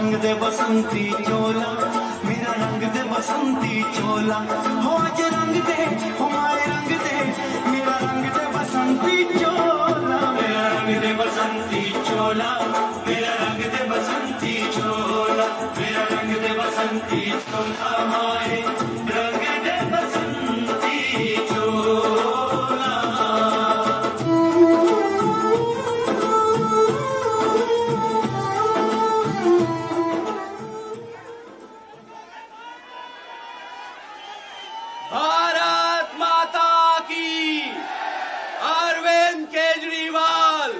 रंग दे बसंती चोला, मेरा रंग दे बसंती चोला, हो अज रंग दे हमारे रंग दे, मेरा रंग दे बसंती चोला, मेरा रंग दे बसंती चोला, मेरा रंग दे बसंती चोला, मेरा रंग दे बसंती चोला, हमारे रंग दे बसंती चोला। भारत माता की, अरविंद केजरीवाल।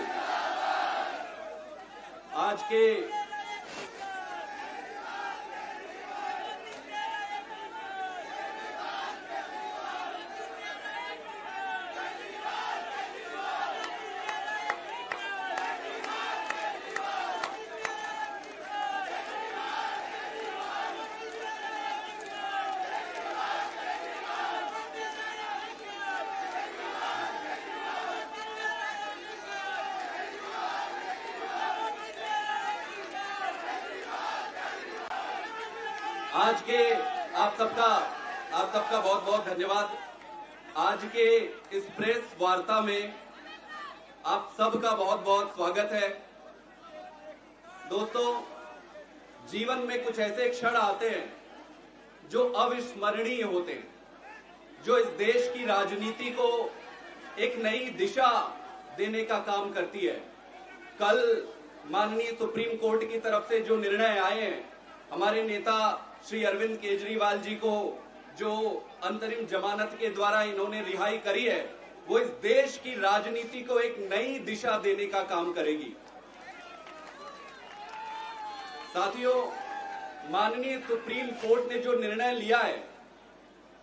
आज के आप सबका बहुत बहुत धन्यवाद। आज के इस प्रेस वार्ता में आप सबका बहुत बहुत स्वागत है। दोस्तों, जीवन में कुछ ऐसे क्षण आते हैं जो अविस्मरणीय होते हैं, जो इस देश की राजनीति को एक नई दिशा देने का काम करती है। कल माननीय सुप्रीम कोर्ट की तरफ से जो निर्णय आए हैं, हमारे नेता श्री अरविंद केजरीवाल जी को जो अंतरिम जमानत के द्वारा इन्होंने रिहाई करी है, वो इस देश की राजनीति को एक नई दिशा देने का काम करेगी। साथियों, माननीय सुप्रीम कोर्ट ने जो निर्णय लिया है,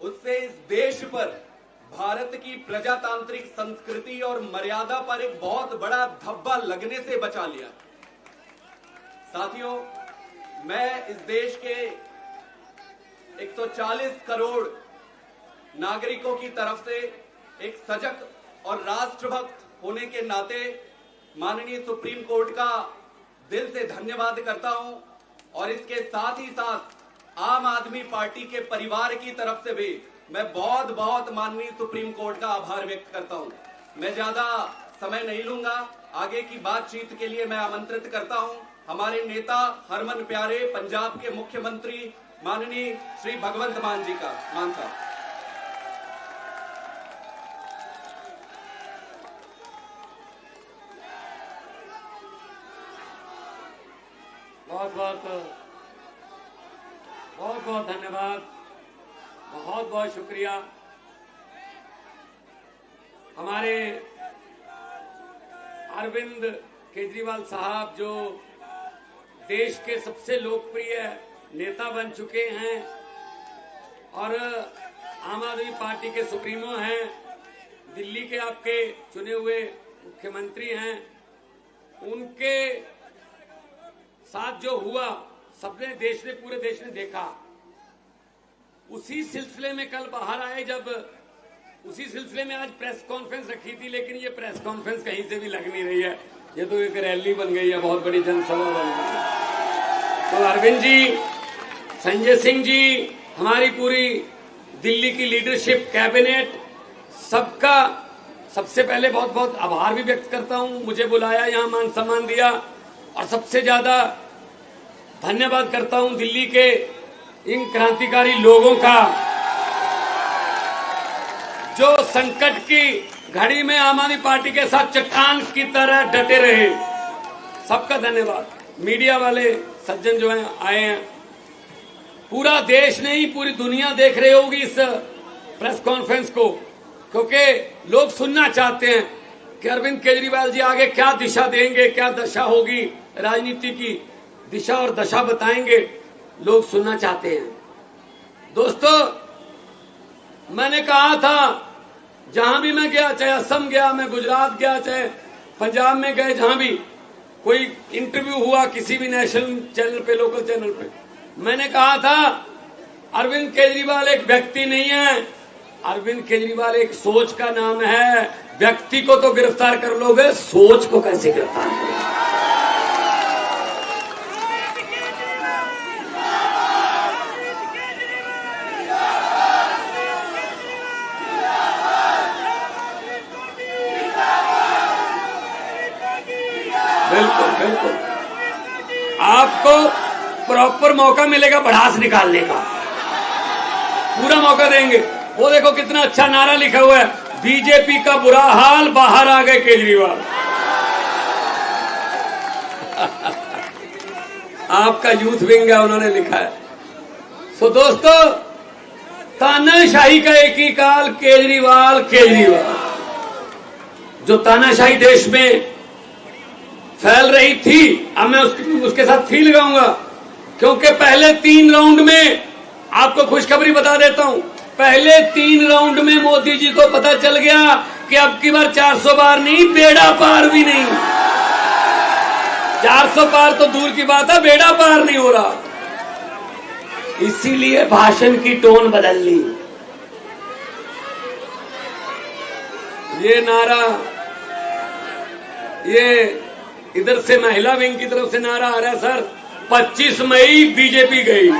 उससे इस देश पर भारत की प्रजातांत्रिक संस्कृति और मर्यादा पर एक बहुत बड़ा धब्बा लगने से बचा लिया। साथियों, मैं इस देश के 140 करोड़ नागरिकों की तरफ से एक सजग और राष्ट्रभक्त होने के नाते माननीय सुप्रीम कोर्ट का दिल से धन्यवाद करता हूं, और इसके साथ ही साथ आम आदमी पार्टी के परिवार की तरफ से भी मैं बहुत बहुत माननीय सुप्रीम कोर्ट का आभार व्यक्त करता हूं। मैं ज्यादा समय नहीं लूंगा, आगे की बातचीत के लिए मैं आमंत्रित करता हूं हमारे नेता हरमन प्यारे पंजाब के मुख्यमंत्री माननीय श्री भगवंत मान जी का। मान साहब। बहुत बहुत धन्यवाद, बहुत बहुत शुक्रिया। हमारे अरविंद केजरीवाल साहब जो देश के सबसे लोकप्रिय नेता बन चुके हैं और आम आदमी पार्टी के सुप्रीमो हैं, दिल्ली के आपके चुने हुए मुख्यमंत्री हैं, उनके साथ जो हुआ सबने पूरे देश ने देखा। उसी सिलसिले में कल बाहर आए, जब उसी सिलसिले में आज प्रेस कॉन्फ्रेंस रखी थी, लेकिन ये प्रेस कॉन्फ्रेंस कहीं से भी लग नहीं रही है, ये तो एक रैली बन गई है, बहुत बड़ी जनसभा बन गई है। तो अरविंद जी, संजय सिंह जी, हमारी पूरी दिल्ली की लीडरशिप, कैबिनेट, सबका सबसे पहले बहुत बहुत आभार भी व्यक्त करता हूं। मुझे बुलाया, यहाँ मान सम्मान दिया, और सबसे ज्यादा धन्यवाद करता हूं दिल्ली के इन क्रांतिकारी लोगों का जो संकट की घड़ी में आम आदमी पार्टी के साथ चट्टान की तरह डटे रहे। सबका धन्यवाद। मीडिया वाले सज्जन जो हैं आए हैं, पूरा देश नहीं पूरी दुनिया देख रही होगी इस प्रेस कॉन्फ्रेंस को, क्योंकि लोग सुनना चाहते हैं कि अरविंद केजरीवाल जी आगे क्या दिशा देंगे, क्या दशा होगी, राजनीति की दिशा और दशा बताएंगे, लोग सुनना चाहते हैं। दोस्तों, मैंने कहा था जहां भी मैं गया, चाहे असम गया, मैं गुजरात गया, चाहे पंजाब में गए, जहां भी कोई इंटरव्यू हुआ किसी भी नेशनल चैनल पे, लोकल चैनल पे, मैंने कहा था अरविंद केजरीवाल एक व्यक्ति नहीं है, अरविंद केजरीवाल एक सोच का नाम है। व्यक्ति को तो गिरफ्तार कर लोगे, सोच को कैसे गिरफ्तार करोगे? आपको प्रॉपर मौका मिलेगा भड़ास निकालने का, पूरा मौका देंगे। वो देखो कितना अच्छा नारा लिखा हुआ है, बीजेपी का बुरा हाल, बाहर आ गए केजरीवाल। आपका यूथ विंग है, उन्होंने लिखा है। सो दोस्तों, तानाशाही का एक ही काल, केजरीवाल केजरीवाल। जो तानाशाही देश में फैल रही थी, अब मैं उसके साथ थी लगाऊंगा, क्योंकि पहले 3 राउंड में, आपको खुशखबरी बता देता हूं, पहले 3 राउंड में मोदी जी को पता चल गया कि अब की बार 400 पार नहीं, बेड़ा पार भी नहीं। 400 पार तो दूर की बात है, बेड़ा पार नहीं हो रहा। इसीलिए भाषण की टोन बदल ली। ये नारा, ये इधर से महिला विंग की तरफ से नारा आ रहा है, सर 25 मई बीजेपी गई।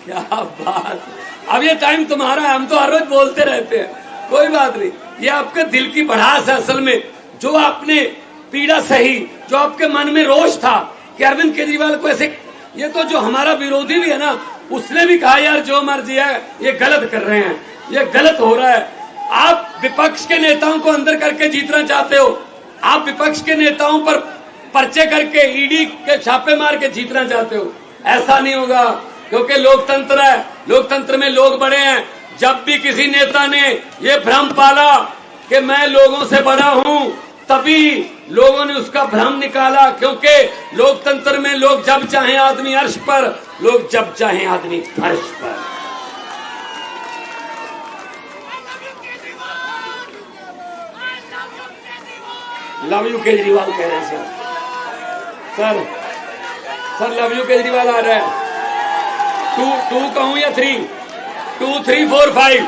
क्या बात। अब ये टाइम तुम्हारा है, हम तो हर रोज बोलते रहते हैं, कोई बात नहीं। ये आपके दिल की भड़ास है असल में, जो आपने पीड़ा सही, जो आपके मन में रोष था कि अरविंद केजरीवाल को ऐसे, ये तो जो हमारा विरोधी भी है ना, उसने भी कहा यार जो मर्जी है, ये गलत कर रहे हैं, ये गलत हो रहा है। आप विपक्ष के नेताओं को अंदर करके जीतना चाहते हो, आप विपक्ष के नेताओं पर पर्चे करके, ईडी के छापे मार के जीतना चाहते हो, ऐसा नहीं होगा, क्योंकि लोकतंत्र है, लोकतंत्र में लोग बड़े हैं। जब भी किसी नेता ने ये भ्रम पाला कि मैं लोगों से बड़ा हूं, तभी लोगों ने उसका भ्रम निकाला, क्योंकि लोकतंत्र में लोग जब चाहे आदमी अर्श पर, लोग जब चाहे आदमी फर्श पर। लव यू केजरीवाल कह रहे हैं sir, sir love you Kejriwal आ रहा है। 2 कहूं या 3? 2 3 4 5।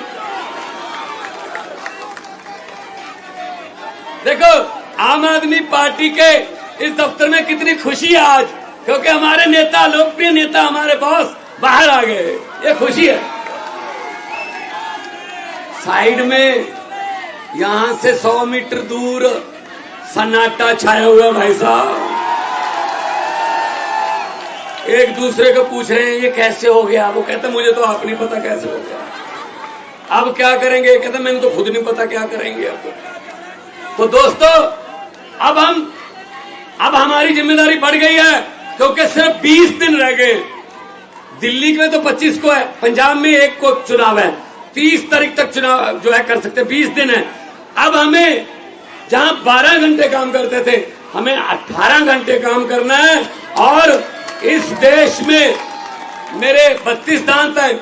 देखो आम आदमी पार्टी के इस दफ्तर में कितनी खुशी है आज, क्योंकि हमारे नेता, लोकप्रिय नेता, हमारे बॉस बाहर आ गए, ये खुशी है। साइड में यहां से 100 मीटर दूर सन्नाटा छाया हुआ है भाई साहब, एक दूसरे को पूछ रहे हैं ये कैसे हो गया। वो कहते मुझे तो आप नहीं पता कैसे हो गया, अब क्या करेंगे, कहते मैंने तो खुद नहीं पता क्या करेंगे अब। तो दोस्तों, अब हमारी जिम्मेदारी बढ़ गई है, क्योंकि सिर्फ 20 दिन रह गए। दिल्ली में तो 25 को है, पंजाब में 1 को चुनाव है, 30 तारीख तक चुनाव जो है कर सकते हैं, 20 दिन है। अब हमें जहां 12 घंटे काम करते थे, हमें 18 घंटे काम करना है। और इस देश में मेरे 32 दांत हैं,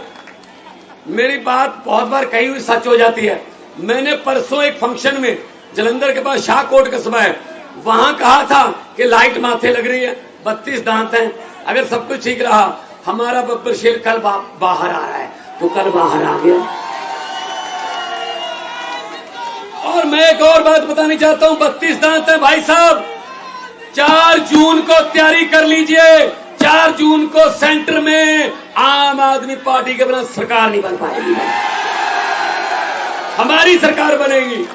मेरी बात बहुत बार कही हुई सच हो जाती है। मैंने परसों एक फंक्शन में, जलंधर के पास शाहकोट कस्बा है, वहां कहा था कि लाइट माथे लग रही है, 32 दांत हैं, अगर सब कुछ ठीक रहा, हमारा बब्बर शेर कल बाहर आ रहा है, तो कल बाहर आ गया। और मैं एक और बात बतानी चाहता हूं, 32 दांत है भाई साहब। 4 जून को तैयारी कर लीजिए, 4 जून को सेंटर में आम आदमी पार्टी के बिना सरकार नहीं बन पाएगी, हमारी सरकार बनेगी,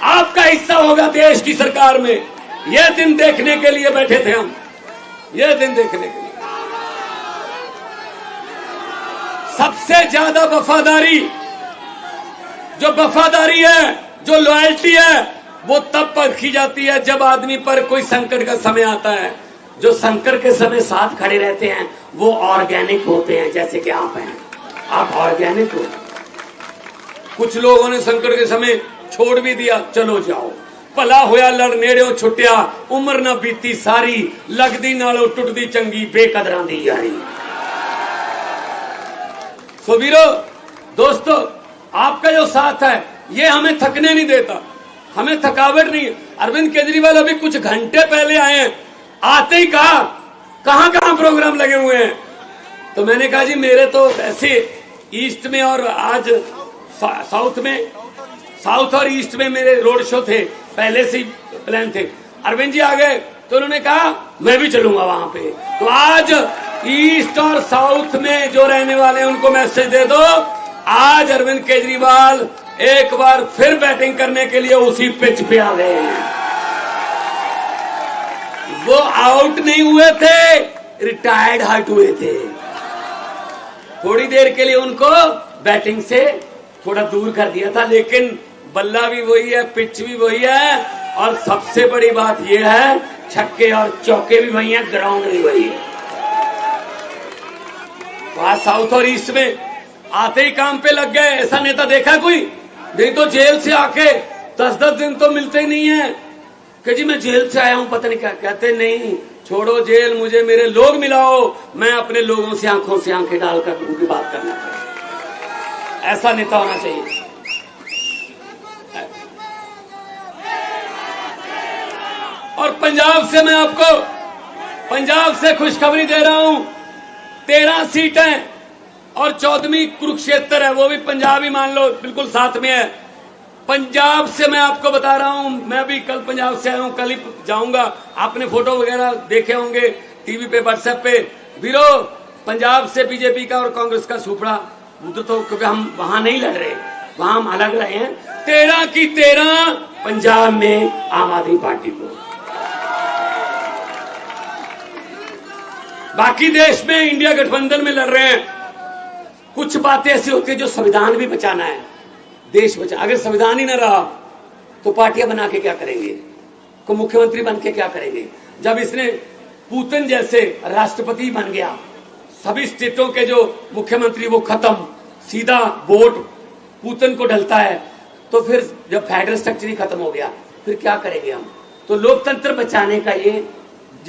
आपका हिस्सा होगा देश की सरकार में। यह दिन देखने के लिए बैठे थे हम, यह दिन देखने के लिए। सबसे ज्यादा वफादारी, जो वफादारी है, जो लॉयल्टी है, वो तब परखी जाती है जब आदमी पर कोई संकट का समय आता है। जो संकट के समय साथ खड़े रहते हैं वो ऑर्गेनिक होते हैं, जैसे कि आप हैं, आप ऑर्गेनिक हो। कुछ लोगों ने संकट के समय छोड़ भी दिया, चलो जाओ, भला होया लड़ नेड़े छुट्टिया, उम्र ना बीती सारी, लगदी नालों टुटदी चंगी, बेकदरां दी यारी। सो वीरो, दोस्तों, आपका जो साथ है ये हमें थकने नहीं देता, हमें थकावट नहीं है। अरविंद केजरीवाल अभी कुछ घंटे पहले आए हैं, आते ही कहा कहां कहां प्रोग्राम लगे हुए हैं। तो मैंने कहा जी मेरे तो ऐसे ईस्ट में और आज साउथ में, साउथ और ईस्ट में मेरे रोड शो थे, पहले से ही प्लान थे। अरविंद जी आ गए तो उन्होंने कहा मैं भी चलूंगा वहां पे। तो आज ईस्ट और साउथ में जो रहने वाले हैं उनको मैसेज दे दो, आज अरविंद केजरीवाल एक बार फिर बैटिंग करने के लिए उसी पिच पे आ गए हैं। वो आउट नहीं हुए थे, रिटायर्ड हट हुए थे। थोड़ी देर के लिए उनको बैटिंग से थोड़ा दूर कर दिया था, लेकिन बल्ला भी वही है, पिच भी वही है, और सबसे बड़ी बात यह है छक्के और चौके भी वही हैं, ग्राउंड भी वही है। वहां साउथ और ईस्ट में आते ही काम पे लग गए। ऐसा नेता देखा कोई? नहीं तो जेल से आके 10-10 दिन तो मिलते ही नहीं है कि जी मैं जेल से आया हूं, पता नहीं क्या कहते। नहीं, छोड़ो जेल, मुझे मेरे लोग मिलाओ, मैं अपने लोगों से आंखों से आंखें डालकर उनकी बात करना चाहिए। ऐसा नेता होना चाहिए। और पंजाब से मैं आपको पंजाब से खुशखबरी दे रहा हूं, 13 सीटें और 14वीं कुरुक्षेत्र है, वो भी पंजाब ही मान लो, बिल्कुल साथ में है। पंजाब से मैं आपको बता रहा हूं, मैं भी कल पंजाब से आया हूं, कल ही जाऊंगा। आपने फोटो वगैरह देखे होंगे टीवी पे, व्हाट्सएप पे। वीरो, पंजाब से बीजेपी का और कांग्रेस का सुपड़ा उधर, तो क्योंकि हम वहां नहीं लड़ रहे, वहां हम अलग रहे हैं। 13 की 13 पंजाब में आम आदमी पार्टी को। बाकी देश में इंडिया गठबंधन में लड़ रहे हैं। कुछ बातें ऐसी होती है जो संविधान भी बचाना है, देश बचा। अगर संविधान ही न रहा तो पार्टियां बना के क्या करेंगे, को मुख्यमंत्री बन के क्या करेंगे। जब इसने पुतिन जैसे राष्ट्रपति बन गया, सभी स्टेटों के जो मुख्यमंत्री वो खत्म, सीधा वोट पुतिन को डलता है, तो फिर जब फेडरल स्ट्रक्चर ही खत्म हो गया, फिर क्या करेंगे हम। तो लोकतंत्र बचाने का ये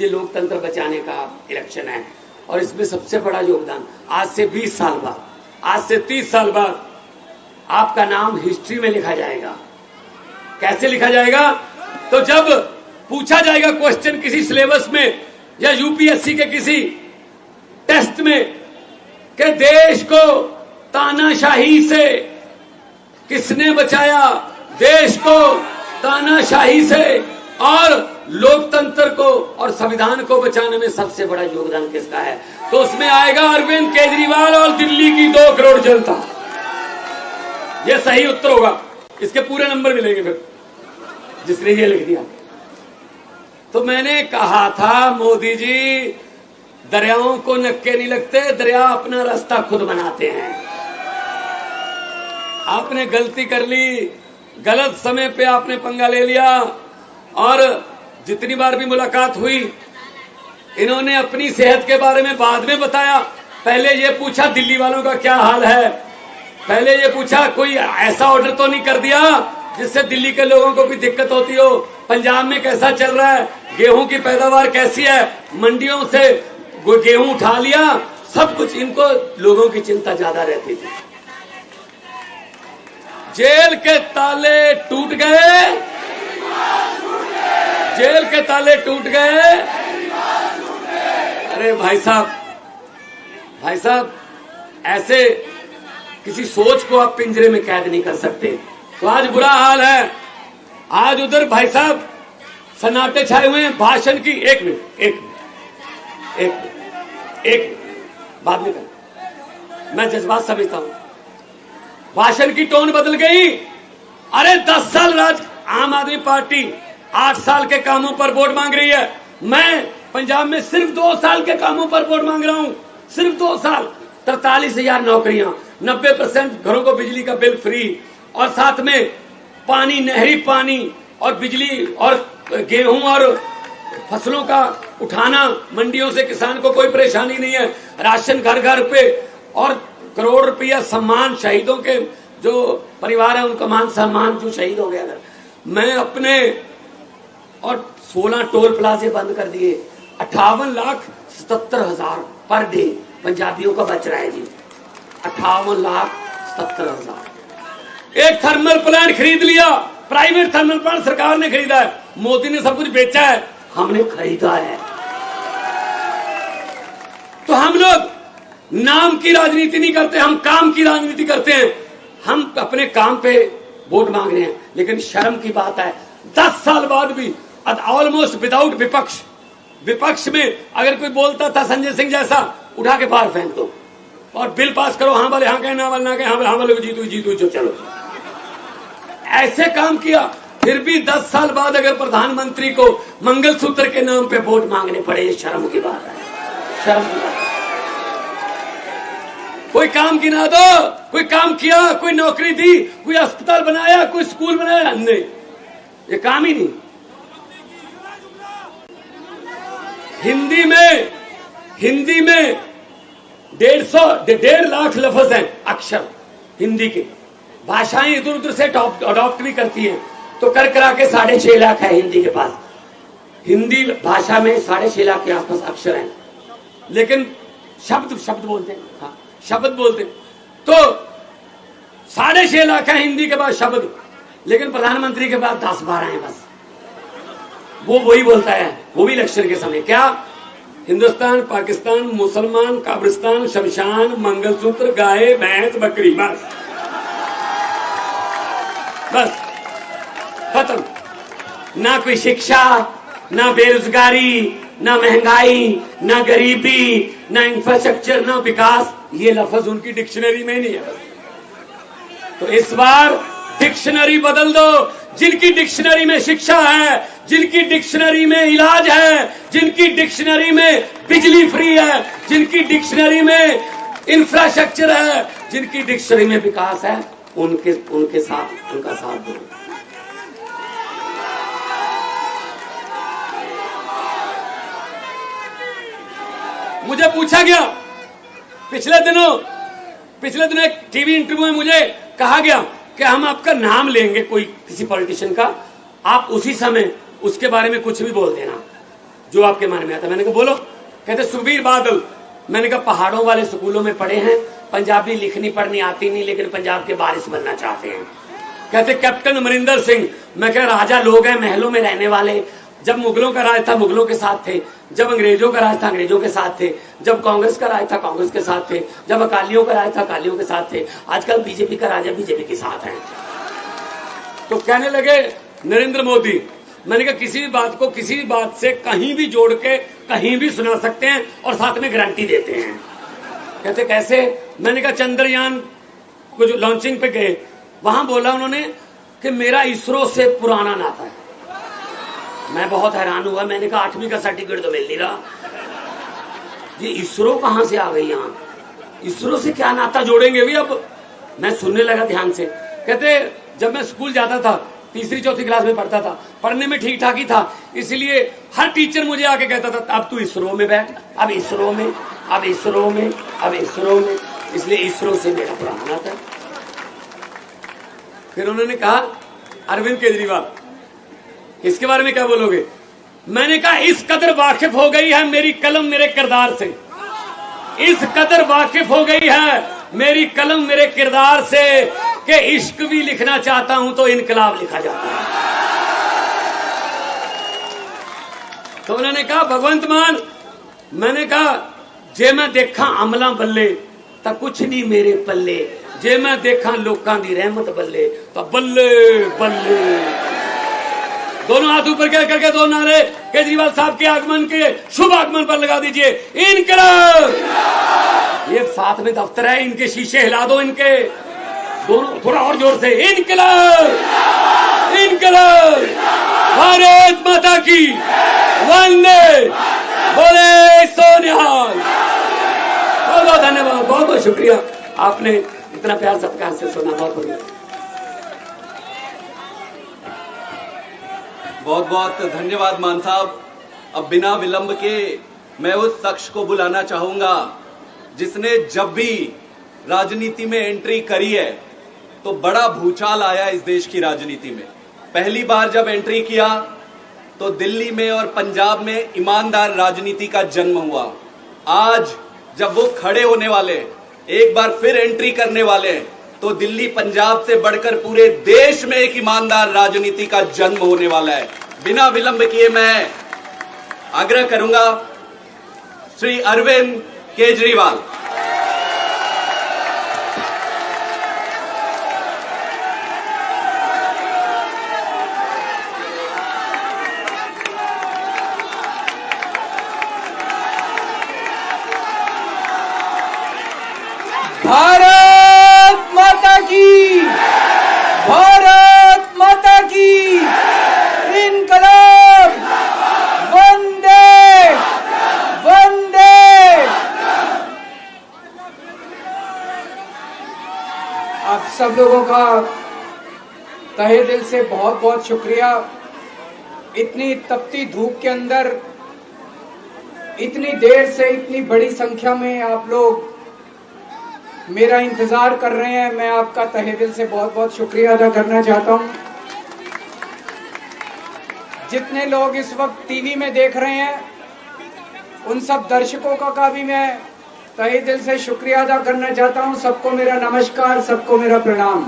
लोकतंत्र बचाने का इलेक्शन है। और इसमें सबसे बड़ा योगदान आज से 20 साल बाद, आज से 30 साल बाद आपका नाम हिस्ट्री में लिखा जाएगा। कैसे लिखा जाएगा? तो जब पूछा जाएगा क्वेश्चन किसी सिलेबस में या यूपीएससी के किसी टेस्ट में कि देश को तानाशाही से किसने बचाया, देश को तानाशाही से और लोकतंत्र को और संविधान को बचाने में सबसे बड़ा योगदान किसका है, तो उसमें आएगा अरविंद केजरीवाल और दिल्ली की 2 करोड़ जनता। यह सही उत्तर होगा। इसके पूरे नंबर मिलेंगे फिर जिसने ये लिख दिया। तो मैंने कहा था मोदी जी, दरियाओं को नक्के नहीं लगते, दरिया अपना रास्ता खुद बनाते हैं। आपने गलती कर ली, गलत समय पे आपने पंगा ले लिया। और जितनी बार भी मुलाकात हुई, इन्होंने अपनी सेहत के बारे में बाद में बताया। पहले ये पूछा दिल्ली वालों का क्या हाल है, पहले ये पूछा कोई ऐसा ऑर्डर तो नहीं कर दिया जिससे दिल्ली के लोगों को भी दिक्कत होती हो, पंजाब में कैसा चल रहा है, गेहूं की पैदावार कैसी है, मंडियों से गेहूं उठा लिया, सब कुछ। इनको लोगों की चिंता ज्यादा रहती थी। जेल के ताले टूट गए, जेल के ताले टूट गए। अरे भाई साहब, ऐसे किसी सोच को आप पिंजरे में कैद नहीं कर सकते। तो आज बुरा हाल है। आज उधर भाई साहब सन्नाटे छाए हुए हैं भाषण की। एक मिनट बात नहीं कर, मैं जज्बात समझता हूं। भाषण की टोन बदल गई। अरे 10 साल आम आदमी पार्टी 8 साल के कामों पर वोट मांग रही है। मैं पंजाब में सिर्फ 2 साल के कामों पर वोट मांग रहा हूं, सिर्फ 2 साल। 43,000 नौकरियां, 90% घरों को बिजली का बिल फ्री, और साथ में पानी, नहरी पानी और बिजली और गेहूं और फसलों का उठाना, मंडियों से किसान को कोई परेशानी नहीं है, राशन घर घर पे, और करोड़ रुपया सम्मान शहीदों के जो परिवार है उनका मान सम्मान जो शहीद हो गया। मैं अपने और 16 टोल प्लाजे बंद कर दिए। 58,77,000 पर डे पंजाबियों का बच रहा है जी। 58,77,000। एक थर्मल प्लांट खरीद लिया, प्राइवेट थर्मल प्लांट सरकार ने खरीदा है। मोदी ने सब कुछ बेचा है, हमने खरीदा है। तो हम लोग नाम की राजनीति नहीं करते, हम काम की राजनीति करते हैं। हम अपने काम पे वोट मांग रहे हैं, लेकिन शर्म की बात है 10 साल बाद भी ऑलमोस्ट विदाउट विपक्ष में अगर कोई बोलता था संजय सिंह जैसा, उठा के बाहर फेंक दो और बिल पास करो। हाँ वाले हाँ कहे, ना वाले ना कहे, हाँ वाले जीतू चलो। ऐसे काम किया। फिर भी 10 साल बाद अगर प्रधानमंत्री को मंगलसूत्र के नाम पे वोट मांगने पड़े, ये शर्म की बात है, शर्म की बात। कोई काम गिना दो, कोई काम किया, कोई नौकरी दी, कोई अस्पताल बनाया, कोई स्कूल बनाया, नहीं, ये काम ही नहीं। हिंदी में 1.5 लाख लफ्ज हैं, अक्षर हिंदी के। भाषाएं इधर उधर से अडॉप्ट भी करती हैं, तो कर करा के 6.5 लाख है हिंदी के पास। हिंदी भाषा में 6.5 लाख के आसपास अक्षर हैं, लेकिन शब्द बोलते हैं, हाँ शब्द बोलते हैं, तो 6.5 लाख है हिंदी के पास शब्द, लेकिन प्रधानमंत्री के पास 10-12 हैं बस। वो वही बोलता है, वो भी इलेक्शन के समय, क्या हिंदुस्तान, पाकिस्तान, मुसलमान, कब्रिस्तान, शमशान, मंगलसूत्र, गाय, भैंस, बकरी, बस बस खत्म। ना कोई शिक्षा, ना बेरोजगारी, ना महंगाई, ना गरीबी, ना इंफ्रास्ट्रक्चर, ना विकास, ये लफ्ज उनकी डिक्शनरी में नहीं है। तो इस बार डिक्शनरी बदल दो। जिनकी डिक्शनरी में शिक्षा है, जिनकी डिक्शनरी में इलाज है, जिनकी डिक्शनरी में बिजली फ्री है, जिनकी डिक्शनरी में इंफ्रास्ट्रक्चर है, जिनकी डिक्शनरी में विकास है, उनके साथ उनका साथ दो। मुझे पूछा गया पिछले दिनों एक टीवी इंटरव्यू में मुझे कहा गया कि हम आपका नाम लेंगे कोई किसी पॉलिटिशियन का, आप उसी समय उसके बारे में कुछ भी बोल देना जो आपके मन में आता। मैंने कहा बोलो। कहते सुखबीर बादल। मैंने कहा पहाड़ों वाले स्कूलों में पढ़े हैं, पंजाबी लिखनी पढ़नी आती नहीं, लेकिन पंजाब के बारिश बनना चाहते हैं। कहते कैप्टन अमरिंदर सिंह। मैं कह राजा लोग हैं, महलों में रहने वाले, जब मुगलों का राज था मुगलों के साथ थे, जब अंग्रेजों का राज था अंग्रेजों के साथ थे, जब कांग्रेस का राज था कांग्रेस के साथ थे, जब अकालियों का राज था अकालियों के साथ थे, आजकल बीजेपी का राज है बीजेपी के साथ है। तो कहने लगे नरेंद्र मोदी। मैंने कहा किसी भी बात को किसी भी बात से कहीं भी जोड़ के कहीं भी सुना सकते हैं और साथ में गारंटी देते हैं। कहते कैसे? मैंने कहा चंद्रयान को जो लॉन्चिंग पे गए, वहां बोला उन्होंने कि मेरा इसरो से पुराना नाता है। मैं बहुत हैरान हुआ। मैंने कहा 8वीं का सर्टिफिकेट तो मिल नहीं रहा, ये इसरो कहां से आ गई यहाँ? इसरो से क्या नाता जोड़ेंगे भी? अब मैं सुनने लगा ध्यान से। कहते जब मैं स्कूल जाता था, 3री-4थी क्लास में पढ़ता था, पढ़ने में ठीक ठाक ही था, इसलिए हर टीचर मुझे आके कहता था अब तू इसरो में बैठ, अब इसरो में, अब इसरो में, अब इसरो में, इसलिए इसरो से मेरा पुराना नाता है। फिर उन्होंने कहा अरविंद केजरीवाल, इसके बारे में क्या बोलोगे? मैंने कहा इस कदर वाकिफ हो गई है मेरी कलम मेरे किरदार से, इस कदर वाकिफ हो गई है मेरी कलम मेरे किरदार से कि इश्क भी लिखना चाहता हूं तो इनकलाब लिखा जाता है। तो उन्होंने कहा भगवंत मान। मैंने कहा जे मैं देखा अमला बल्ले तो कुछ नहीं मेरे पल्ले, जे मैं देखा लोकां दी रहमत बल्ले तो बल्ले बल्ले। दोनों हाथ ऊपर करके दो नारे केजरीवाल साहब के आगमन के शुभ आगमन पर लगा दीजिए। इनकलाब। ये साथ में दफ्तर है, इनके शीशे हिला दो, इनके दोनों थोड़ा और जोर से। इनकलाब, इनकलाब, भारत माता की वंदे, बोले सोनिहाल। बहुत बहुत धन्यवाद, बहुत बहुत शुक्रिया, आपने इतना प्यार सत्कार से सुना। बहुत बहुत बहुत बहुत धन्यवाद मान साहब। अब बिना विलंब के मैं उस शख्स को बुलाना चाहूंगा जिसने जब भी राजनीति में एंट्री करी है तो बड़ा भूचाल आया इस देश की राजनीति में। पहली बार जब एंट्री किया तो दिल्ली में और पंजाब में ईमानदार राजनीति का जन्म हुआ। आज जब वो खड़े होने वाले, एक बार फिर एंट्री करने वाले, तो दिल्ली पंजाब से बढ़कर पूरे देश में एक ईमानदार राजनीति का जन्म होने वाला है। बिना विलंब किए मैं आग्रह करूंगा श्री अरविंद केजरीवाल। भारत माता की, भारत माता की। सब लोगों का तहे दिल से बहुत बहुत शुक्रिया। इतनी तपती धूप के अंदर इतनी देर से इतनी बड़ी संख्या में आप लोग मेरा इंतजार कर रहे हैं, मैं आपका तहे दिल से बहुत बहुत शुक्रिया अदा करना चाहता हूं। जितने लोग इस वक्त टीवी में देख रहे हैं उन सब दर्शकों का भी मैं तहे दिल से शुक्रिया अदा करना चाहता हूं। सबको मेरा नमस्कार, सबको मेरा प्रणाम।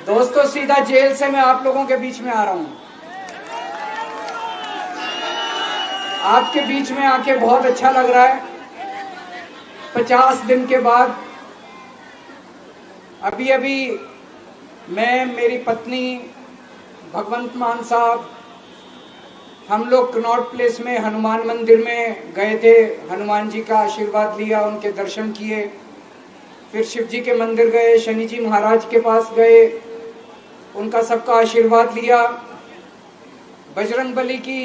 दोस्तों, सीधा जेल से मैं आप लोगों के बीच में आ रहा हूं। आपके बीच में आके बहुत अच्छा लग रहा है। 50 दिन के बाद अभी अभी मैं, मेरी पत्नी, भगवंत मान साहब, हम लोग कनॉट प्लेस में हनुमान मंदिर में गए थे। हनुमान जी का आशीर्वाद लिया, उनके दर्शन किए। फिर शिव जी के मंदिर गए, शनि जी महाराज के पास गए, उनका सबका आशीर्वाद लिया। बजरंगबली की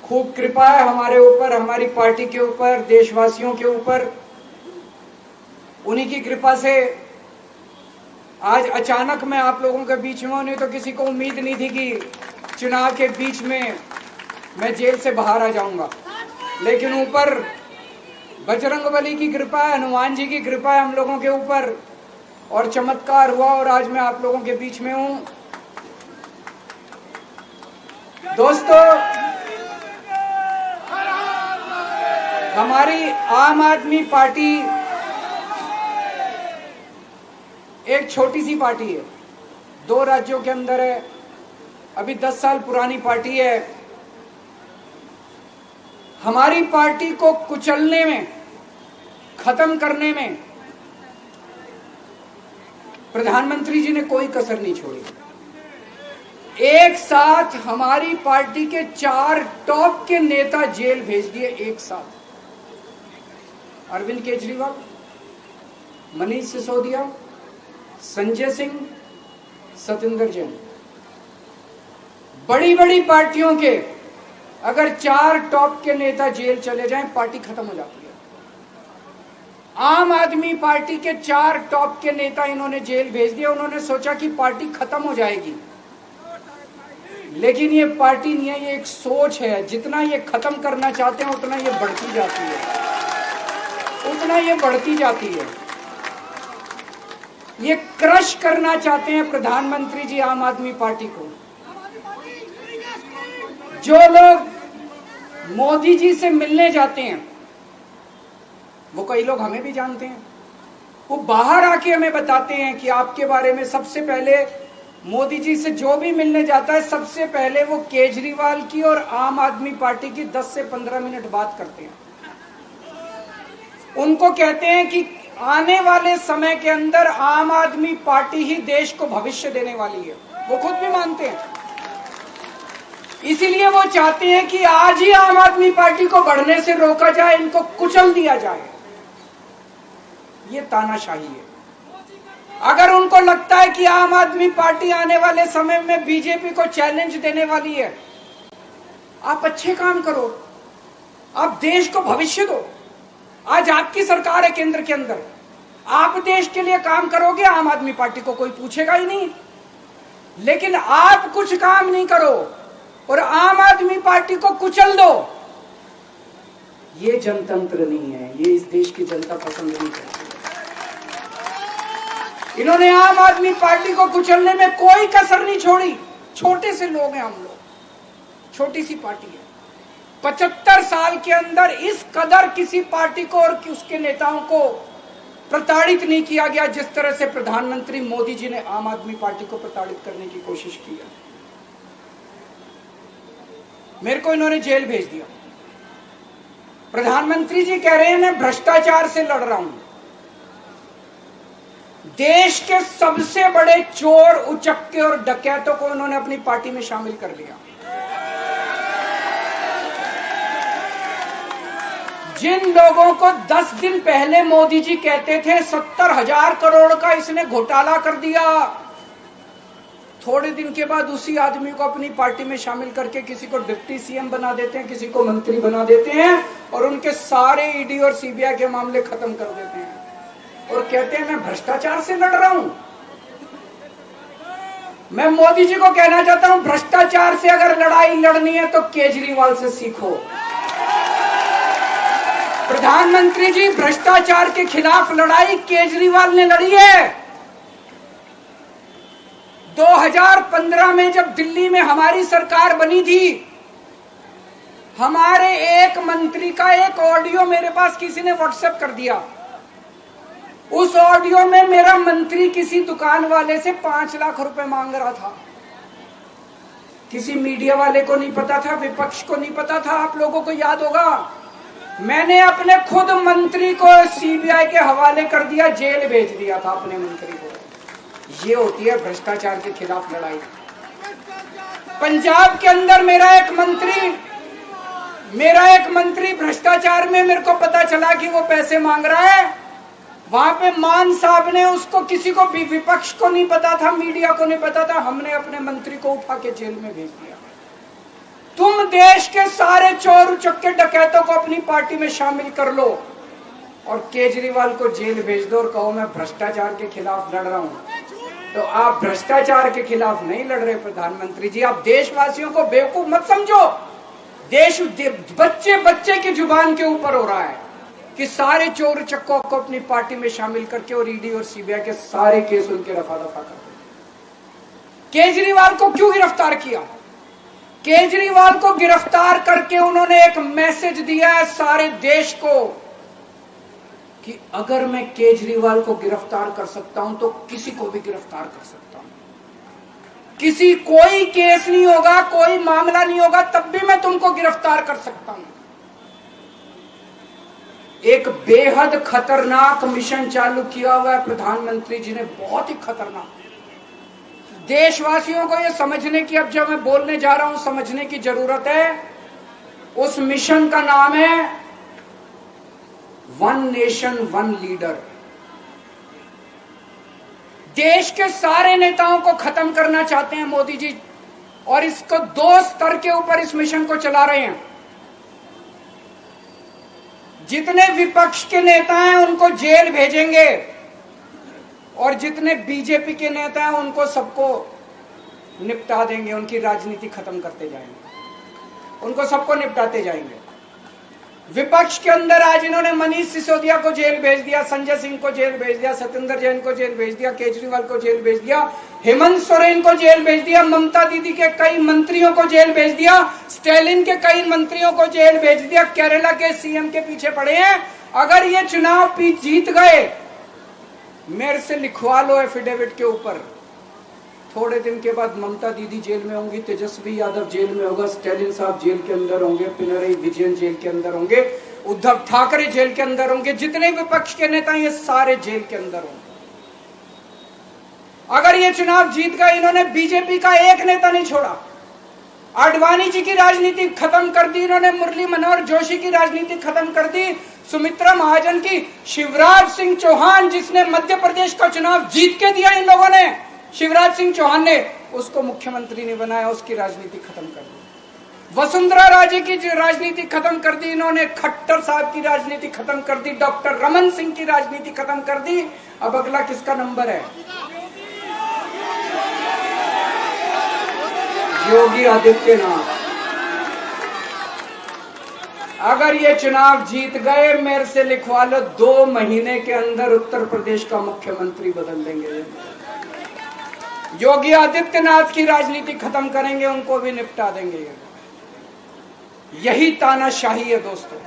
खूब कृपा है हमारे ऊपर, हमारी पार्टी के ऊपर, देशवासियों के ऊपर। उन्हीं की कृपा से आज अचानक मैं आप लोगों के बीच में हूं। नहीं तो किसी को उम्मीद नहीं थी कि चुनाव के बीच में मैं जेल से बाहर आ जाऊंगा, लेकिन ऊपर बजरंगबली की कृपा है, हनुमान जी की कृपा है हम लोगों के ऊपर, और चमत्कार हुआ और आज मैं आप लोगों के बीच में हूं। दोस्तों, हमारी आम आदमी पार्टी एक छोटी सी पार्टी है, 2 राज्यों के अंदर है, अभी 10 साल पुरानी पार्टी है। हमारी पार्टी को कुचलने में, खत्म करने में प्रधानमंत्री जी ने कोई कसर नहीं छोड़ी। एक साथ हमारी पार्टी के 4 टॉप के नेता जेल भेज दिए एक साथ। अरविंद केजरीवाल, मनीष सिसोदिया, संजय सिंह, सतिंदर जैन। बड़ी बड़ी पार्टियों के अगर 4 टॉप के नेता जेल चले जाएं, पार्टी खत्म हो जाती है। आम आदमी पार्टी के 4 टॉप के नेता इन्होंने जेल भेज दिए। उन्होंने सोचा कि पार्टी खत्म हो जाएगी, लेकिन ये पार्टी नहीं है, ये एक सोच है। जितना ये खत्म करना चाहते हैं उतना ये बढ़ती जाती है, उतना ये बढ़ती जाती है। ये क्रश करना चाहते हैं प्रधानमंत्री जी आम आदमी पार्टी को। जो लोग मोदी जी से मिलने जाते हैं, वो कई लोग हमें भी जानते हैं, वो बाहर आके हमें बताते हैं कि आपके बारे में सबसे पहले मोदी जी से जो भी मिलने जाता है, सबसे पहले वो केजरीवाल की और आम आदमी पार्टी की 10 से 15 मिनट बात करते हैं। उनको कहते हैं कि आने वाले समय के अंदर आम आदमी पार्टी ही देश को भविष्य देने वाली है। वो खुद भी मानते हैं। इसीलिए वो चाहते हैं कि आज ही आम आदमी पार्टी को बढ़ने से रोका जाए, इनको कुचल दिया जाए। ये तानाशाही है। अगर उनको लगता है कि आम आदमी पार्टी आने वाले समय में बीजेपी को चैलेंज देने वाली है, आप अच्छे काम करो, आप देश को भविष्य दो। आज आपकी सरकार है केंद्र के अंदर, आप देश के लिए काम करोगे, आम आदमी पार्टी को कोई पूछेगा ही नहीं। लेकिन आप कुछ काम नहीं करो और आम आदमी पार्टी को कुचल दो, ये जनतंत्र नहीं है, ये इस देश की जनता पसंद नहीं करती। इन्होंने आम आदमी पार्टी को कुचलने में कोई कसर नहीं छोड़ी। छोटे से लोग हैं हम लोग, छोटी सी पार्टी है। 75 साल के अंदर इस कदर किसी पार्टी को और उसके नेताओं को प्रताड़ित नहीं किया गया जिस तरह से प्रधानमंत्री मोदी जी ने आम आदमी पार्टी को प्रताड़ित करने की कोशिश की है। मेरे को इन्होंने जेल भेज दिया। प्रधानमंत्री जी कह रहे हैं मैं भ्रष्टाचार से लड़ रहा हूं। देश के सबसे बड़े चोर, उचक्के और डकैतों को उन्होंने अपनी पार्टी में शामिल कर लिया। जिन लोगों को 10 दिन पहले मोदी जी कहते थे 70,000 करोड़ का इसने घोटाला कर दिया, थोड़े दिन के बाद उसी आदमी को अपनी पार्टी में शामिल करके किसी को डिप्टी सीएम बना देते हैं, किसी को मंत्री बना देते हैं और उनके सारे ईडी और सीबीआई के मामले खत्म कर देते हैं और कहते हैं मैं भ्रष्टाचार से लड़ रहा हूं। मैं मोदी जी को कहना चाहता हूं, भ्रष्टाचार से अगर लड़ाई लड़नी है तो केजरीवाल से सीखो। प्रधानमंत्री जी, भ्रष्टाचार के खिलाफ लड़ाई केजरीवाल ने लड़ी है। 2015 में जब दिल्ली में हमारी सरकार बनी थी, हमारे एक मंत्री का एक ऑडियो मेरे पास किसी ने व्हाट्सएप कर दिया। उस ऑडियो में मेरा मंत्री किसी दुकान वाले से 5 लाख रुपए मांग रहा था। किसी मीडिया वाले को नहीं पता था, विपक्ष को नहीं पता था, आप लोगों को याद होगा। मैंने अपने खुद मंत्री को सीबीआई के हवाले कर दिया, जेल भेज दिया था अपने मंत्री को। ये होती है भ्रष्टाचार के खिलाफ लड़ाई। पंजाब के अंदर मेरा एक मंत्री भ्रष्टाचार में, मेरे को पता चला कि वो पैसे मांग रहा है। वहां पे मान साहब ने उसको, किसी को भी, विपक्ष को नहीं पता था, मीडिया को नहीं पता था, हमने अपने मंत्री को उठा के जेल में भेज दिया। तुम देश के सारे चोर उचक्के डकैतों को अपनी पार्टी में शामिल कर लो और केजरीवाल को जेल भेज दो और कहो मैं भ्रष्टाचार के खिलाफ लड़ रहा हूं। तो आप भ्रष्टाचार के खिलाफ नहीं लड़ रहे प्रधानमंत्री जी। आप देशवासियों को बेवकूफ मत समझो। देश बच्चे बच्चे की जुबान के ऊपर हो रहा है कि सारे चोर चक्कों को अपनी पार्टी में शामिल करके और ईडी और सीबीआई के सारे केस उनके रफा दफा कर दो। केजरीवाल को क्यों गिरफ्तार किया? केजरीवाल को गिरफ्तार करके उन्होंने एक मैसेज दिया है सारे देश को कि अगर मैं केजरीवाल को गिरफ्तार कर सकता हूं तो किसी को भी गिरफ्तार कर सकता हूं। कोई केस नहीं होगा, कोई मामला नहीं होगा, तब भी मैं तुमको गिरफ्तार कर सकता हूं। एक बेहद खतरनाक मिशन चालू किया हुआ है प्रधानमंत्री जी ने, बहुत ही खतरनाक। देशवासियों को यह समझने की, अब जब मैं बोलने जा रहा हूं, समझने की जरूरत है। उस मिशन का नाम है वन नेशन वन लीडर। देश के सारे नेताओं को खत्म करना चाहते हैं मोदी जी और इसको 2 स्तर के ऊपर इस मिशन को चला रहे हैं। जितने विपक्ष के नेता हैं उनको जेल भेजेंगे और जितने बीजेपी के नेता हैं उनको सबको निपटा देंगे, उनकी राजनीति खत्म करते जाएंगे, उनको सबको निपटाते जाएंगे। विपक्ष के अंदर आज इन्होंने मनीष सिसोदिया को जेल भेज दिया, संजय सिंह को जेल भेज दिया, सत्येंद्र जैन को जेल भेज दिया, केजरीवाल को जेल भेज दिया, हेमंत सोरेन को जेल भेज दिया, ममता दीदी के कई मंत्रियों को जेल भेज दिया, स्टालिन के कई मंत्रियों को जेल भेज दिया, केरला के सीएम के पीछे पड़े हैं। अगर ये चुनाव जीत गए, मेरे से लिखवा लो एफिडेविट के ऊपर, थोड़े दिन के बाद ममता दीदी जेल में होंगी, तेजस्वी यादव जेल में होगा, स्टालिन साहब जेल के अंदर होंगे, पिनरई विजयन जेल के अंदर होंगे, उद्धव ठाकरे जेल के अंदर होंगे, जितने विपक्ष के नेता ये सारे जेल के अंदर होंगे। अगर ये चुनाव जीत गए, इन्होंने बीजेपी का एक नेता नहीं छोड़ा। आडवाणी जी की राजनीति खत्म कर दी इन्होंने, मुरली मनोहर जोशी की राजनीति खत्म कर दी, सुमित्रा महाजन की, शिवराज सिंह चौहान जिसने मध्य प्रदेश का चुनाव जीत के दिया इन लोगों ने, शिवराज सिंह चौहान ने उसको मुख्यमंत्री नहीं बनाया, उसकी राजनीति खत्म कर दी। वसुंधरा राजे की राजनीति खत्म कर दी इन्होंने, खट्टर साहब की राजनीति खत्म कर दी, डॉक्टर रमन सिंह की राजनीति खत्म कर दी। अब अगला किसका नंबर है? योगी आदित्यनाथ। अगर ये चुनाव जीत गए, मेरे से लिखवा लो, 2 महीने के अंदर उत्तर प्रदेश का मुख्यमंत्री बदल देंगे। योगी आदित्यनाथ की राजनीति खत्म करेंगे, उनको भी निपटा देंगे। यही तानाशाही है दोस्तों।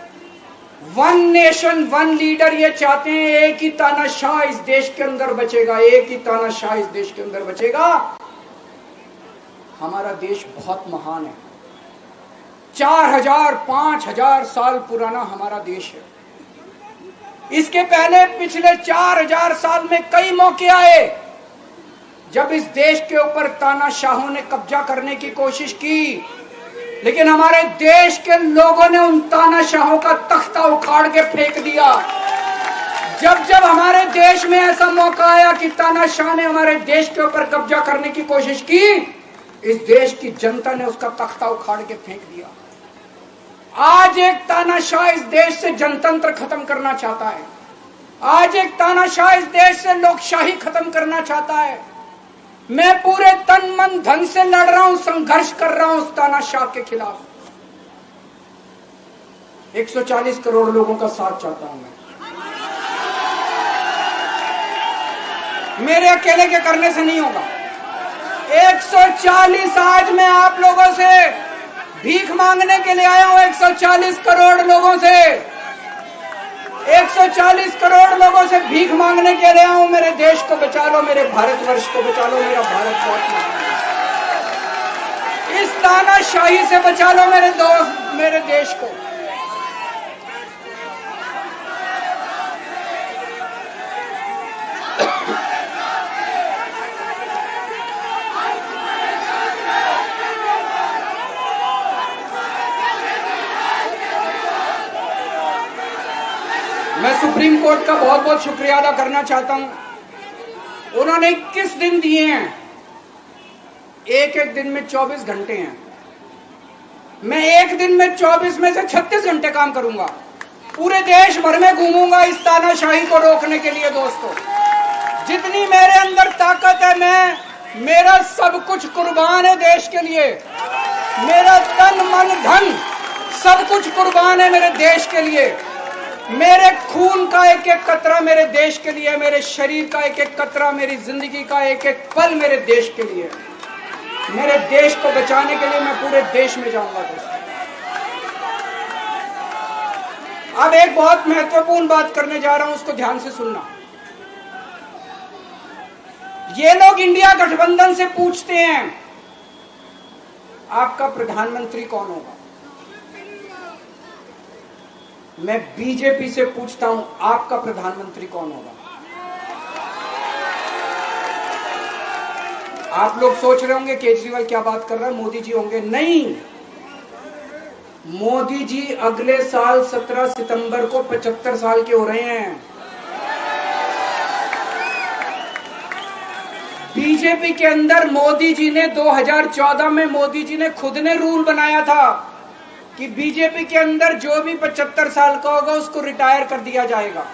वन नेशन वन लीडर ये चाहते हैं, एक ही तानाशाह इस देश के अंदर बचेगा, एक ही तानाशाह इस देश के अंदर बचेगा। हमारा देश बहुत महान है, 4000 5000 साल पुराना हमारा देश है। इसके पहले पिछले 4000 साल में कई मौके आए जब इस देश के ऊपर तानाशाहों ने कब्जा करने की कोशिश की, लेकिन हमारे देश के लोगों ने उन तानाशाहों का तख्ता उखाड़ के फेंक दिया। जब जब हमारे देश में ऐसा मौका आया कि तानाशाह ने हमारे देश के ऊपर कब्जा करने की कोशिश की, इस देश की जनता ने उसका तख्ता उखाड़ के फेंक दिया। आज एक तानाशाह इस देश से जनतंत्र खत्म करना चाहता है। आज एक तानाशाह इस देश से लोकशाही खत्म करना चाहता है। मैं पूरे तन मन धन से लड़ रहा हूं, संघर्ष कर रहा हूं उस तानाशाह के खिलाफ। 140 करोड़ लोगों का साथ चाहता हूं मैं। मेरे अकेले के करने से नहीं होगा। 140 आज मैं आप लोगों से भीख मांगने के लिए आया हूं। 140 करोड़ लोगों से 140 करोड़ लोगों से भीख मांगने के लिए आया हूं। मेरे देश को बचा लो, मेरे भारतवर्ष को बचा लो, मेरा भारत बहुत महान है। इस तानाशाही से बचा लो मेरे दोस्त, मेरे देश को। मैं सुप्रीम कोर्ट का बहुत बहुत शुक्रिया अदा करना चाहता हूं। उन्होंने 21 दिन दिए हैं, एक एक दिन में 24 घंटे हैं। मैं एक दिन में 24 में से 36 घंटे काम करूंगा। पूरे देश भर में घूमूंगा इस तानाशाही को रोकने के लिए। दोस्तों, जितनी मेरे अंदर ताकत है, मेरा सब कुछ कुर्बान है देश के लिए। मेरा तन मन धन सब कुछ कुर्बान है मेरे देश के लिए। मेरे खून का एक एक कतरा मेरे देश के लिए, मेरे शरीर का एक एक कतरा, मेरी जिंदगी का एक एक पल मेरे देश के लिए। मेरे देश को बचाने के लिए मैं पूरे देश में जाऊंगा। दोस्तों, अब एक बहुत महत्वपूर्ण बात करने जा रहा हूं, उसको ध्यान से सुनना। ये लोग इंडिया गठबंधन से पूछते हैं आपका प्रधानमंत्री कौन होगा। मैं बीजेपी से पूछता हूं आपका प्रधानमंत्री कौन होगा। आप लोग सोच रहे होंगे केजरीवाल क्या बात कर रहा है, मोदी जी होंगे। नहीं, मोदी जी अगले साल 17 सितंबर को 75 साल के हो रहे हैं। बीजेपी के अंदर मोदी जी ने 2014 में मोदी जी ने खुद ने रूल बनाया था कि बीजेपी के अंदर जो भी 75 साल का होगा उसको रिटायर कर दिया जाएगा।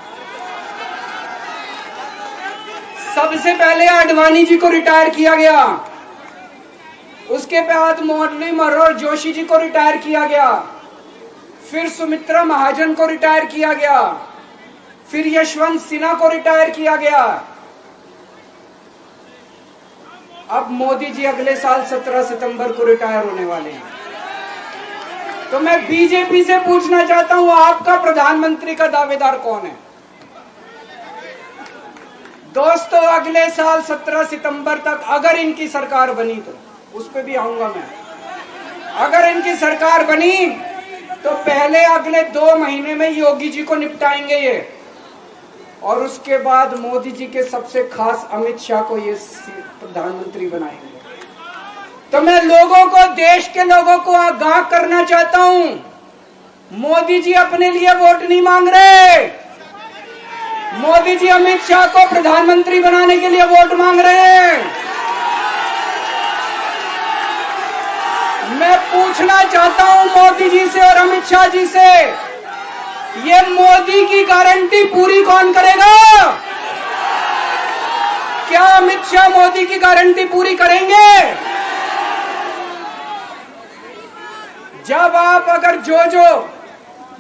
सबसे पहले आडवाणी जी को रिटायर किया गया, उसके बाद मुरली मनोहर जोशी जी को रिटायर किया गया, फिर सुमित्रा महाजन को रिटायर किया गया, फिर यशवंत सिन्हा को रिटायर किया गया। अब मोदी जी अगले साल 17 सितंबर को रिटायर होने वाले हैं। तो मैं बीजेपी से पूछना चाहता हूं आपका प्रधानमंत्री का दावेदार कौन है। दोस्तों, अगले साल 17 सितंबर तक अगर इनकी सरकार बनी, तो उस पर भी आऊंगा मैं। अगर इनकी सरकार बनी तो पहले अगले 2 महीने में योगी जी को निपटाएंगे ये, और उसके बाद मोदी जी के सबसे खास अमित शाह को ये प्रधानमंत्री बनाएंगे। तो मैं लोगों को, देश के लोगों को आगाह करना चाहता हूं, मोदी जी अपने लिए वोट नहीं मांग रहे। मोदी जी अमित शाह को प्रधानमंत्री बनाने के लिए वोट मांग रहे हैं। मैं पूछना चाहता हूं मोदी जी से और अमित शाह जी से, ये मोदी की गारंटी पूरी कौन करेगा? क्या अमित शाह मोदी की गारंटी पूरी करेंगे? जब आप अगर जो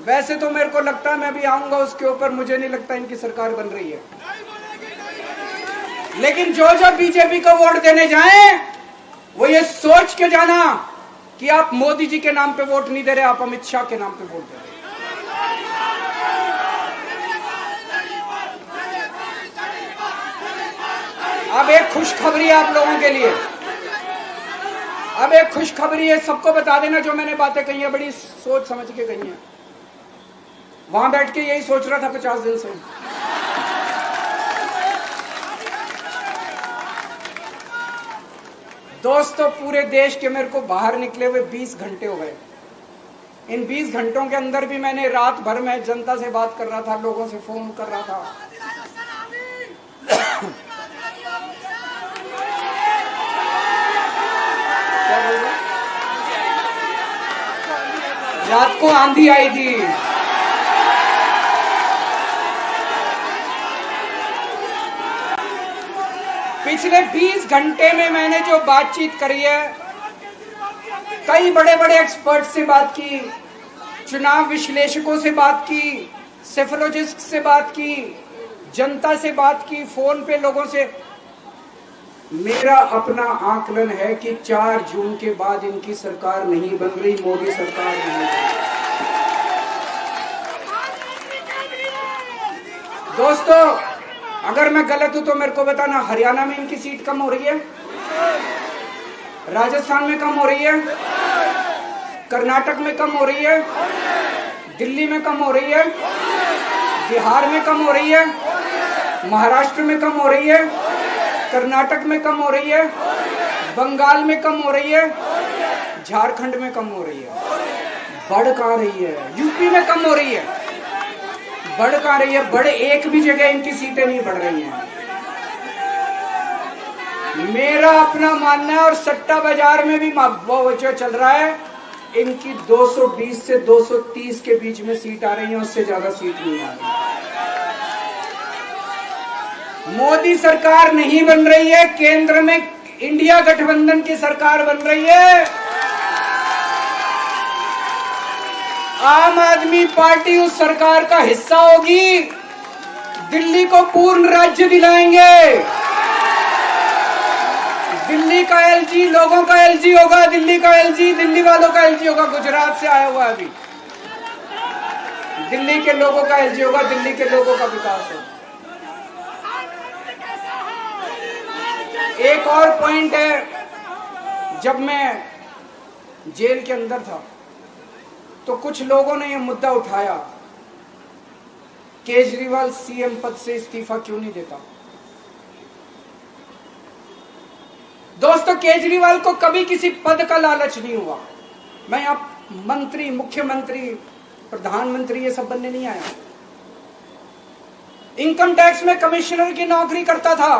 वैसे तो मेरे को लगता है मैं भी आऊंगा उसके ऊपर, मुझे नहीं लगता इनकी सरकार बन रही है, लेकिन जो बीजेपी को वोट देने जाएं वो ये सोच के जाना कि आप मोदी जी के नाम पे वोट नहीं दे रहे, आप अमित शाह के नाम पे वोट दे रहे। अब एक खुशखबरी है आप लोगों के लिए, अब एक खुशखबरी है। सबको बता देना जो मैंने बातें कही है, बड़ी सोच समझ के कही है। वहां बैठ के यही सोच रहा था 50 दिन से। दोस्तों, पूरे देश के मेरे को बाहर निकले हुए 20 घंटे हो गए। इन 20 घंटों के अंदर भी मैंने रात भर में जनता से बात कर रहा था, लोगों से फोन कर रहा था। क्या बोल रहे? रात को आंधी आई थी। पिछले 20 घंटे में मैंने जो बातचीत करी है, कई बड़े बड़े एक्सपर्ट से बात की, चुनाव विश्लेषकों से बात की, सेफोलॉजिस्ट से बात की, जनता से बात की, फोन पे लोगों से। मेरा अपना आकलन है कि 4 जून के बाद इनकी सरकार नहीं बन रही, मोदी सरकार नहीं बन रही। दोस्तों, अगर मैं गलत हूं तो मेरे को बताना। हरियाणा में इनकी सीट कम हो रही है, राजस्थान में कम हो रही है, कर्नाटक में कम हो रही है, दिल्ली में कम हो रही है, बिहार में कम हो रही है, महाराष्ट्र में कम हो रही है, कर्नाटक में कम हो रही है, बंगाल में कम हो रही है, झारखंड में कम हो रही है। बढ़ कहां रही है? यूपी में कम हो रही है, बढ़ कहां रही है? बड़े एक भी जगह इनकी सीटें नहीं बढ़ रही हैं। मेरा अपना मानना है, और सट्टा बाजार में भी जो चल रहा है, इनकी 220 से 230 के बीच में सीट आ रही है, उससे ज्यादा सीट नहीं आ रही। मोदी सरकार नहीं बन रही है, केंद्र में इंडिया गठबंधन की सरकार बन रही है। आम आदमी पार्टी उस सरकार का हिस्सा होगी। दिल्ली को पूर्ण राज्य दिलाएंगे। दिल्ली का एलजी लोगों का एलजी होगा, दिल्ली का एलजी दिल्ली वालों का एलजी होगा। गुजरात से आया हुआ अभी, दिल्ली के लोगों का एलजी होगा, दिल्ली के लोगों का विकास होगा। एक और पॉइंट है, जब मैं जेल के अंदर था तो कुछ लोगों ने यह मुद्दा उठाया, केजरीवाल सीएम पद से इस्तीफा क्यों नहीं देता। दोस्तों, केजरीवाल को कभी किसी पद का लालच नहीं हुआ। मैं आप मंत्री, मुख्यमंत्री, प्रधानमंत्री ये सब बनने नहीं आया। इनकम टैक्स में कमिश्नर की नौकरी करता था।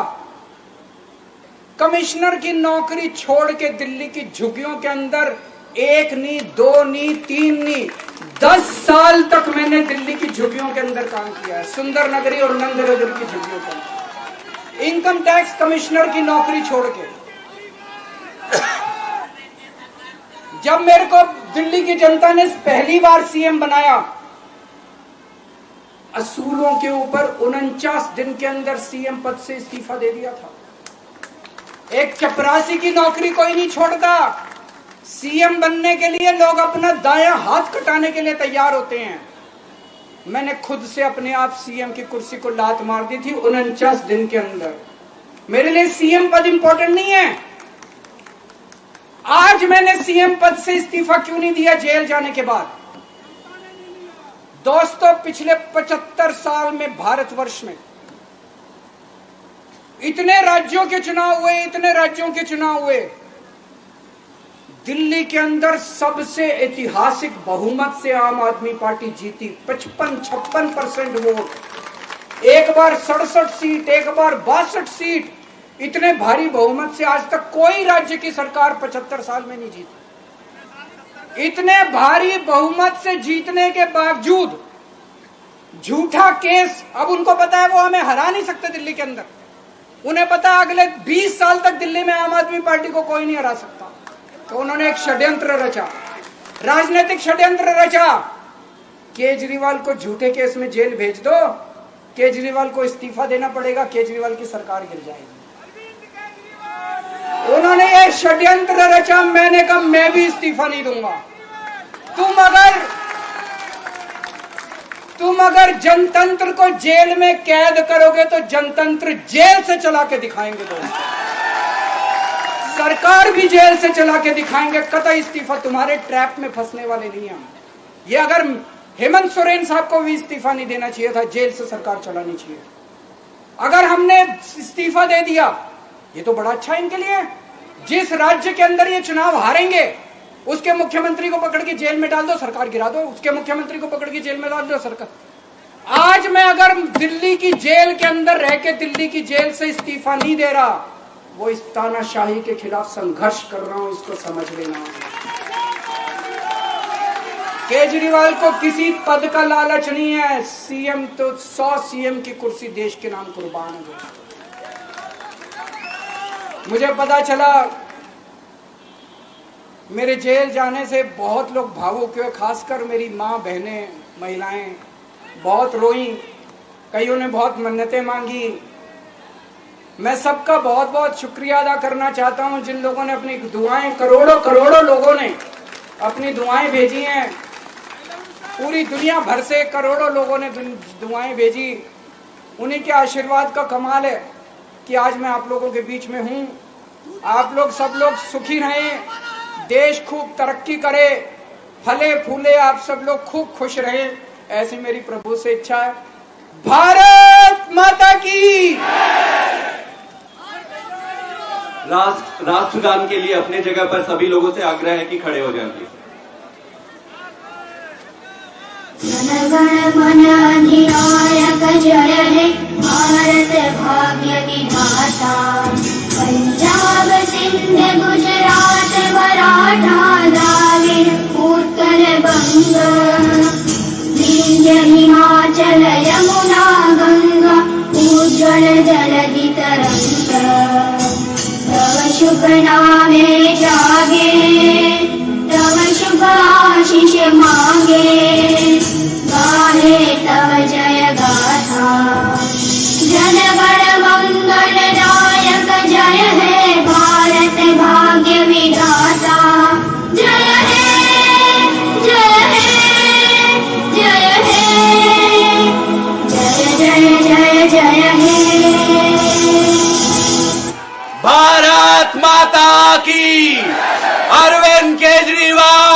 कमिश्नर की नौकरी छोड़ के दिल्ली की झुग्गियों के अंदर 1 नहीं, 2 नहीं, 3 नहीं, 10 साल तक मैंने दिल्ली की झुग्गियों के अंदर काम किया है, सुंदर नगरी और नंद नगरी की झुग्गियों के अंदर। इनकम टैक्स कमिश्नर की नौकरी छोड़ के जब मेरे को दिल्ली की जनता ने पहली बार सीएम बनाया, असूलों के ऊपर 49 दिन के अंदर सीएम पद से इस्तीफा दे दिया था। एक चपरासी की नौकरी कोई नहीं छोड़ता। सीएम बनने के लिए लोग अपना दायां हाथ कटाने के लिए तैयार होते हैं। मैंने खुद से अपने आप सीएम की कुर्सी को लात मार दी थी 49 दिन के अंदर। मेरे लिए सीएम पद इंपॉर्टेंट नहीं है। आज मैंने सीएम पद से इस्तीफा क्यों नहीं दिया जेल जाने के बाद? दोस्तों, पिछले 75 साल में भारतवर्ष में इतने राज्यों के चुनाव हुए, इतने राज्यों के चुनाव हुए, दिल्ली के अंदर सबसे ऐतिहासिक बहुमत से आम आदमी पार्टी जीती। 55-56% वोट, एक बार 67 सीट, एक बार 62 सीट। इतने भारी बहुमत से आज तक कोई राज्य की सरकार 75 साल में नहीं जीती। इतने भारी बहुमत से जीतने के बावजूद झूठा केस, अब उनको पता है वो हमें हरा नहीं सकते दिल्ली के अंदर। उन्हें पता है अगले 20 साल तक दिल्ली में आम आदमी पार्टी को कोई नहीं हरा सकता। तो उन्होंने एक षड्यंत्र रचा, राजनीतिक षड्यंत्र रचा। केजरीवाल को झूठे केस में जेल भेज दो, केजरीवाल को इस्तीफा देना पड़ेगा, केजरीवाल की सरकार गिर जाएगी। उन्होंने ये षड्यंत्र रचा। मैंने कहा मैं भी इस्तीफा नहीं दूंगा। तुम अगर जनतंत्र को जेल में कैद करोगे तो जनतंत्र जेल से चला के दिखाएंगे। दोस्तों, सरकार भी जेल से चला के दिखाएंगे। कतई इस्तीफा, तुम्हारे ट्रैप में फंसने वाले नहीं हम। ये अगर हेमंत सोरेन साहब को भी इस्तीफा नहीं देना चाहिए था, जेल से सरकार चलानी चाहिए। अगर हमने इस्तीफा दे दिया, ये तो बड़ा अच्छा इनके लिए। जिस राज्य के अंदर ये चुनाव हारेंगे उसके मुख्यमंत्री को पकड़ के जेल में डाल दो, सरकार गिरा दो। उसके मुख्यमंत्री को पकड़ के जेल में डाल दो, सरकार। आज मैं अगर दिल्ली की जेल के अंदर रह के दिल्ली की जेल से इस्तीफा नहीं दे रहा, वो इस तानाशाही के खिलाफ संघर्ष कर रहा हूं, इसको समझ लेना। केजरीवाल को किसी पद का लालच नहीं है। सीएम तो 100 सीएम की कुर्सी देश के नाम कुर्बान है। मुझे पता चला, मेरे जेल जाने से बहुत लोग भावुक हुए, खासकर मेरी माँ, बहनें, महिलाएं बहुत रोई, कईयों ने बहुत मन्नतें मांगी। मैं सबका बहुत बहुत शुक्रिया अदा करना चाहता हूं, जिन लोगों ने अपनी दुआएं, करोड़ों लोगों ने अपनी दुआएं भेजी हैं। पूरी दुनिया भर से करोड़ों लोगों ने दुआएं भेजी। उन्हीं के आशीर्वाद का कमाल है कि आज मैं आप लोगों के बीच में हूं। आप लोग सब लोग सुखी रहें, देश खूब तरक्की करे, फले फूले, आप सब लोग खूब खुश रहें, ऐसी मेरी प्रभु से इच्छा है। भारत माता की। राष्ट्रगान के लिए अपने जगह पर सभी लोगों से आग्रह है कि खड़े हो जाएं प्लीज। जनगण मन अधिनायक जय हे भारत भाग्य विधाता, पंजाब सिंध गुजरात मराठा द्राविड़ उत्कल बंग, विंध्य हिमाचल यमुना गंगा, उज्ज्वल जलधि तरंग, तव शुभ नामे जागे, तव शुभ आशीष मांगे, गाहे तव जय गाथा। जनगण मंगल नायक जय हे भारत भाग्य विधाता, जय हे जय हे जय हे जय जय जय जय हे। भारत माता की। अरविंद केजरीवाल।